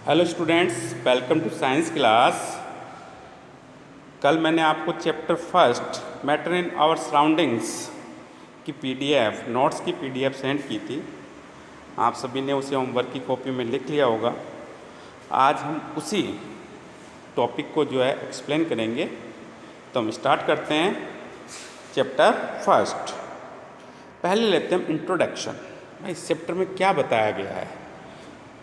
Hello students, welcome to science class. कल मैंने आपको chapter first matter in our surroundings की पीडीएफ नोट्स की पीडीएफ सेंड की थी। आप सभी ने उसे होमवर्क की कॉपी में लिख लिया होगा। आज हम उसी टॉपिक को जो है एक्सप्लेन करेंगे। तो हम स्टार्ट करते हैं चैप्टर फर्स्ट। पहले लेते हैं हम इंट्रोडक्शन। भाई इस चैप्टर में क्या बताया गया है।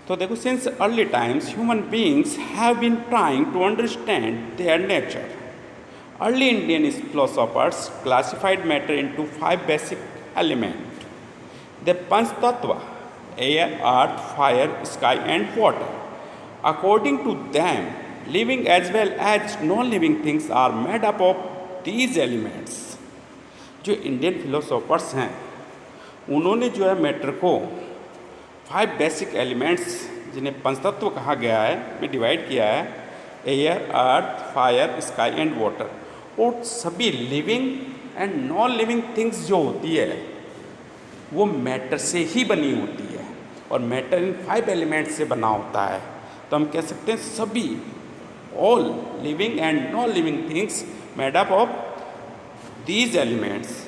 तो देखो, since early times human beings have been trying to understand their nature. Early Indian philosophers classified matter into 5 basic elements. The Panch Tattva: air, earth, fire, sky and water. According to them, living as well as non-living things are made up of these elements. जो Indian philosophers हैं उन्होंने जो है matter को 5 basic elements, जिन्हें पंचतत्व कहा गया है, में डिवाइड किया है। Air, earth, fire, sky and water. और सभी living and non living things जो होती है वो मैटर से ही बनी होती है और मैटर इन 5 एलिमेंट्स से बना होता है। तो हम कह सकते हैं सभी all living and non living things made up of these elements,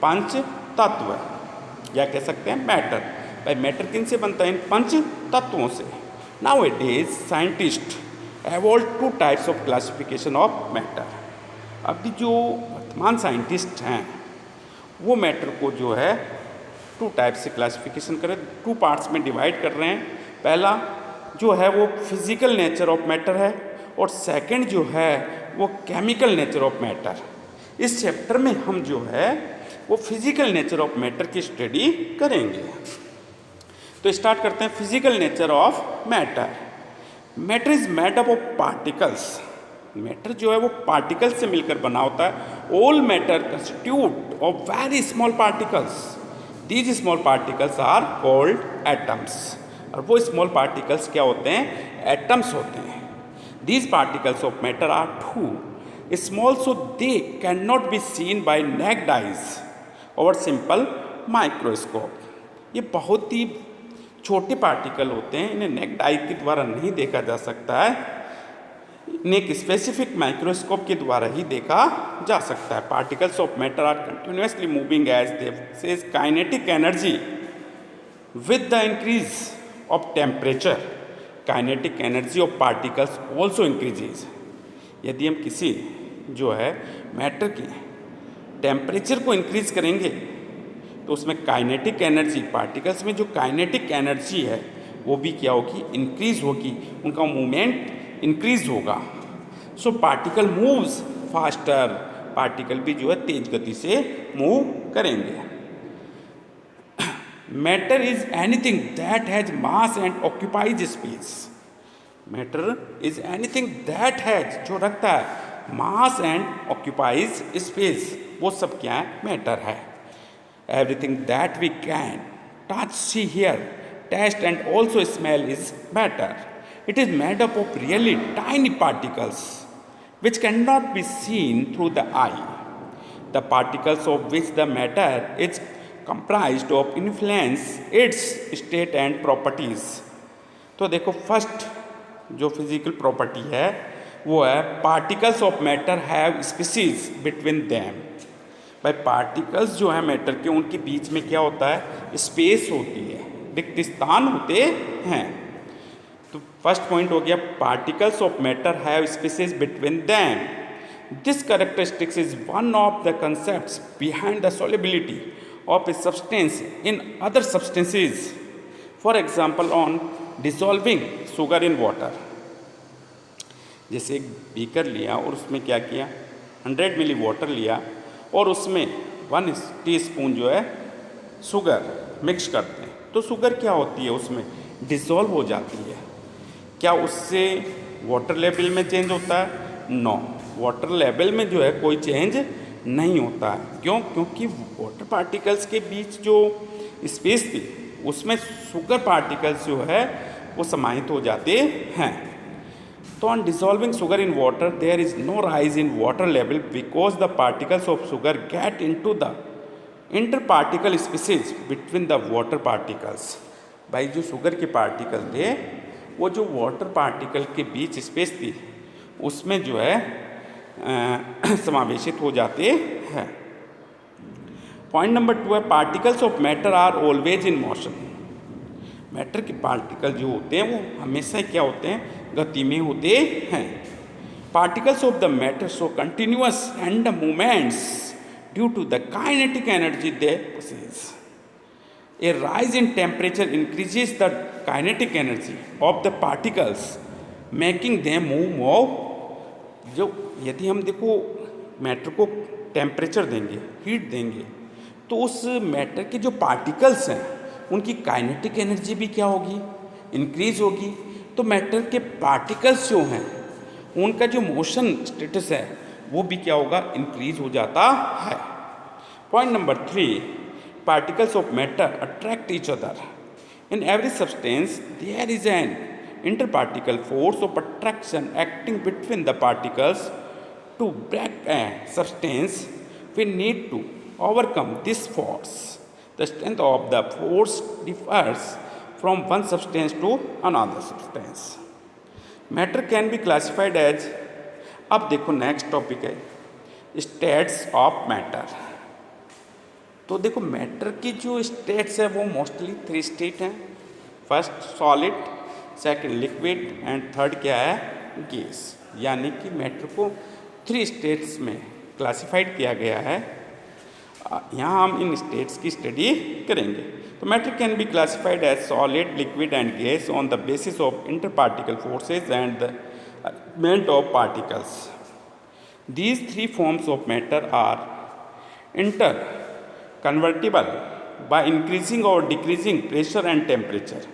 पंच तत्व, या कह सकते हैं मैटर। भाई मैटर किन से बनता है? इन पंच तत्वों से। Now it is scientist evolve 2 types of classification of matter. अभी जो वर्तमान साइंटिस्ट हैं वो मैटर को जो है 2 टाइप से क्लासिफिकेशन कर 2 पार्ट्स में डिवाइड कर रहे हैं। पहला जो है वो फिजिकल नेचर ऑफ मैटर है और सेकंड जो है वो केमिकल नेचर ऑफ मैटर। इस चैप्टर में हम जो है वो फिजिकल नेचर ऑफ मैटर की स्टडी करेंगे। तो स्टार्ट करते हैं physical nature of matter. Matter is made up of particles. Matter जो है वो पार्टिकल्स से मिलकर बना होता है। All matter constitute of very small particles. These small particles are called atoms. और वो स्मॉल पार्टिकल्स क्या होते हैं? एटम्स होते हैं। These particles of matter are too small so they can not be seen by naked eyes और simple microscope. ये बहुत ही छोटे पार्टिकल होते हैं, इन्हें नेक्ड आई के द्वारा नहीं देखा जा सकता है, इन्हें एक स्पेसिफिक माइक्रोस्कोप के द्वारा ही देखा जा सकता है। Particles of matter are continuously moving as they says kinetic energy with the increase of temperature. Kinetic energy of particles also increases. यदि हम किसी जो है मैटर की टेम्परेचर को इंक्रीज करेंगे तो उसमें काइनेटिक एनर्जी, पार्टिकल्स में जो काइनेटिक एनर्जी है वो भी क्या होगी? इंक्रीज होगी, उनका मूवमेंट इंक्रीज होगा। So particle moves faster. Particle भी जो है तेज गति से मूव करेंगे। Matter is anything that has mass and occupies space. Matter is anything that has, जो रखता है मास एंड ऑक्यूपाइज स्पेस, वो सब क्या है? मैटर है। Everything that we can touch, see, hear, taste and also smell is matter. It is made up of really tiny particles which cannot be seen through the eye. The particles of which the matter is comprised of influence its state and properties. तो देखो, first जो physical property है वो है particles of matter have species between them. भाई particles जो है matter के, उनके बीच में क्या होता है? स्पेस होती है, रिक्त स्थान होते हैं। तो फर्स्ट पॉइंट हो गया, particles of matter have spaces between them. This characteristics is one of the concepts behind the solubility of a substance in other substances. For example, on dissolving sugar in water. जैसे एक beaker लिया और उसमें क्या किया? 100 मिली water लिया और उसमें 1 टीस्पून जो है शुगर मिक्स करते हैं, तो शुगर क्या होती है? उसमें डिसॉल्व हो जाती है। क्या उससे वाटर लेवल में चेंज होता है? नो, वाटर लेवल में जो है कोई चेंज नहीं होता है। क्यों? क्योंकि वाटर पार्टिकल्स के बीच जो स्पेस थी उसमें शुगर पार्टिकल्स जो है वो समाहित हो जाते हैं। So on dissolving sugar in water, there is no rise in water level because the particles of sugar get into the interparticle spaces between the water particles. भाई जो शुगर के पार्टिकल थे वो जो वाटर पार्टिकल के बीच space थी उसमें जो है समावेशित हो जाते हैं। पॉइंट नंबर 2 है particles of matter are always in motion. मैटर के पार्टिकल जो होते हैं वो हमेशा क्या होते हैं, गति में होते हैं। Particles of the matter show continuous and movements due to the kinetic energy they possess. A rise in temperature increases the kinetic energy of the particles, making them move more. जो यदि हम देखो मैटर को temperature देंगे, heat देंगे, तो उस matter के जो पार्टिकल्स हैं उनकी काइनेटिक एनर्जी भी क्या होगी, इंक्रीज होगी। तो मैटर के पार्टिकल्स जो हैं उनका जो मोशन स्टेटस है वो भी क्या होगा, इंक्रीज हो जाता है। Point number 3, particles of matter attract each other. In every substance, there is an interparticle force of attraction acting between the particles. To break a substance, we need to overcome this force. The strength of the force differs from one substance to another substance. Matter can be classified as, अब देखो next topic है states of matter. तो देखो matter की जो states है वो mostly 3 state हैं। First solid, second liquid and third क्या है, गैस। यानी कि मैटर को 3 स्टेट्स में क्लासिफाइड किया गया है। यहाँ हम इन स्टेट्स की स्टडी करेंगे। तो matter can be classified as solid, liquid and gas on the basis of interparticle forces and the arrangement of particles. These 3 forms of matter are inter convertible by increasing और decreasing pressure and temperature.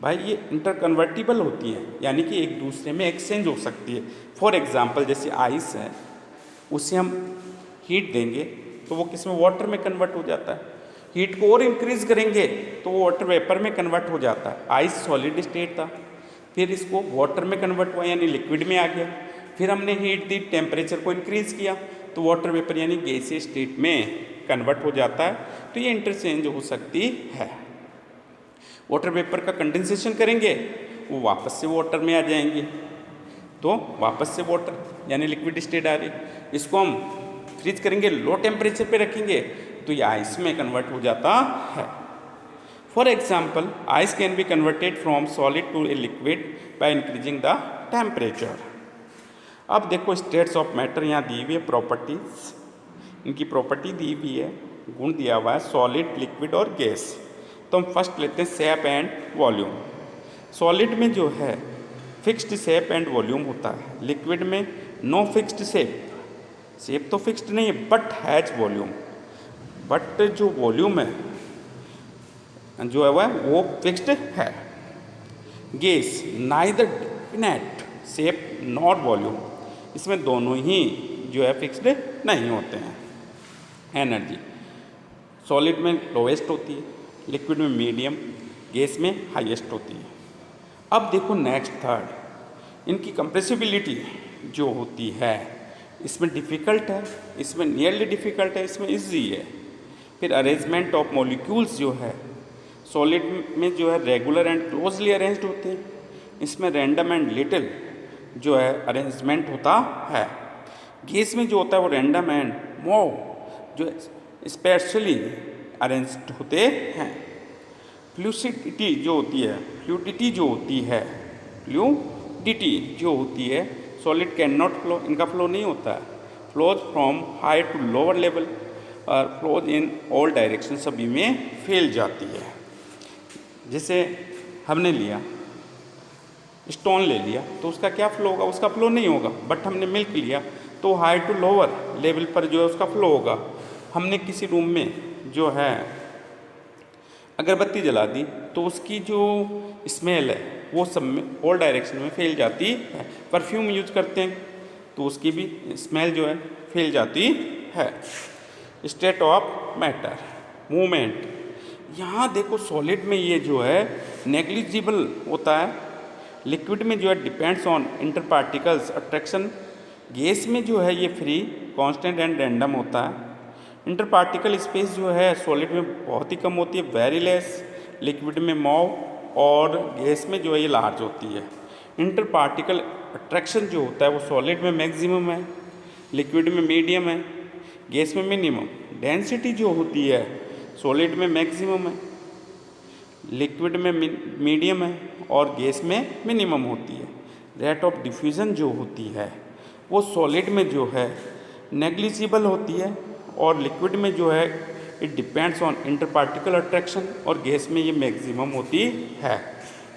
भाई ये inter convertible होती है, यानी कि एक दूसरे में एक्सचेंज हो सकती है। फॉर एग्जांपल जैसे आइस है, उसे हम हीट देंगे तो वो किस में, वाटर में कन्वर्ट हो जाता है। हीट को और इंक्रीज करेंगे तो वो वाटर वेपर में कन्वर्ट हो जाता है। आइस सॉलिड स्टेट था, फिर इसको वाटर में कन्वर्ट हुआ यानी लिक्विड में आ गया। फिर हमने हीट दी, टेम्परेचर को इंक्रीज किया तो वाटर वेपर यानी गैसीय स्टेट में कन्वर्ट हो जाता है। तो ये इंटरचेंज हो सकती है। वाटर वेपर का कंडेंसेशन करेंगे, वो वापस से वाटर में आ जाएंगे, तो वापस से वाटर यानी लिक्विड स्टेट आ रही। इसको हम फ्रीज करेंगे, लो टेम्परेचर पे रखेंगे तो ये आइस में कन्वर्ट हो जाता है। For example ice can be converted from solid to a liquid by increasing the temperature. अब देखो स्टेट्स ऑफ मैटर यहाँ दी हुई है, प्रॉपर्टीज, इनकी प्रॉपर्टी दी हुई है, गुण दिया हुआ है सॉलिड, लिक्विड और गैस। तो हम फर्स्ट लेते हैं शेप एंड वॉल्यूम। सॉलिड में जो है फिक्स्ड शेप एंड वॉल्यूम होता है, लिक्विड में नो फिक्स्ड शेप, शेप तो फिक्स्ड नहीं है बट हैज वॉल्यूम, बट जो वॉल्यूम है जो है वो फिक्स्ड है। Gas neither definite shape not volume, इसमें दोनों ही जो है फिक्स्ड नहीं होते हैं। एनर्जी सॉलिड में लोवेस्ट होती है, लिक्विड में मीडियम, गैस में हाईएस्ट होती है। अब देखो नेक्स्ट थर्ड, इनकी कंप्रेसिबिलिटी जो होती है इसमें डिफ़िकल्ट है, इसमें नियरली डिफ़िकल्ट है, इसमें इजी है। फिर अरेंजमेंट ऑफ मॉलिक्यूल्स जो है सॉलिड में जो है रेगुलर एंड क्लोजली अरेंज्ड होते हैं, इसमें रैंडम एंड लिटिल जो है अरेंजमेंट होता है। गैस में जो होता है वो रैंडम एंड मोर जो स्पेशली अरेंज्ड होते हैं। फ्लूसिडिटी जो होती है, फ्लूडिटी जो होती है, फ्लूडिटी जो होती है, सॉलिड कैन नॉट फ्लो, इनका फ्लो नहीं होता है। Flows from high to lower level और फ्लोज इन ऑल डायरेक्शन, सभी में फैल जाती है। जैसे हमने लिया स्टोन ले लिया तो उसका क्या फ्लो होगा, उसका फ्लो नहीं होगा। बट हमने मिल्क लिया तो हाई टू लोअर लेवल पर जो है उसका फ्लो होगा। हमने किसी रूम में जो है अगरबत्ती जला दी तो उसकी जो स्मेल है वो सब में ऑल डायरेक्शन में फैल जाती है। परफ्यूम यूज करते हैं तो उसकी भी स्मेल जो है फैल जाती है। स्टेट ऑफ मैटर मूवमेंट, यहाँ देखो सॉलिड में ये जो है नेग्लिजिबल होता है, लिक्विड में जो है depends on inter particles attraction, gas में जो है ये फ्री कांस्टेंट एंड रैंडम होता है। इंटर पार्टिकल स्पेस जो है सॉलिड में बहुत ही कम होती है, वेरी लेस, लिक्विड में मोर और गैस में जो है ये लार्ज होती है। इंटर पार्टिकल अट्रैक्शन जो होता है वो सॉलिड में मैक्सिमम है, लिक्विड में मीडियम है, गैस में मिनिमम। डेंसिटी जो होती है सॉलिड में मैक्सिमम है, लिक्विड में मीडियम है और गैस में मिनिमम होती है। रेट ऑफ डिफ्यूज़न जो होती है वो सॉलिड में जो है नेग्लिजिबल होती है और लिक्विड में जो है it depends on inter particle attraction और गैस में ये मैक्सिमम होती है।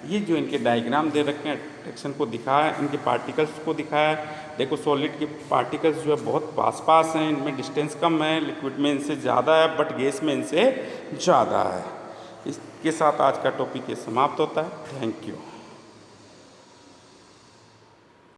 ये जो इनके डायग्राम दे रखे हैं अट्रैक्शन को दिखाया है, इनके पार्टिकल्स को दिखाया है। देखो सॉलिड के पार्टिकल्स जो है बहुत पास पास हैं, इनमें डिस्टेंस कम है, लिक्विड में इनसे ज़्यादा है बट गैस में इनसे ज़्यादा है। इसके साथ आज का टॉपिक ये समाप्त होता है। Thank you.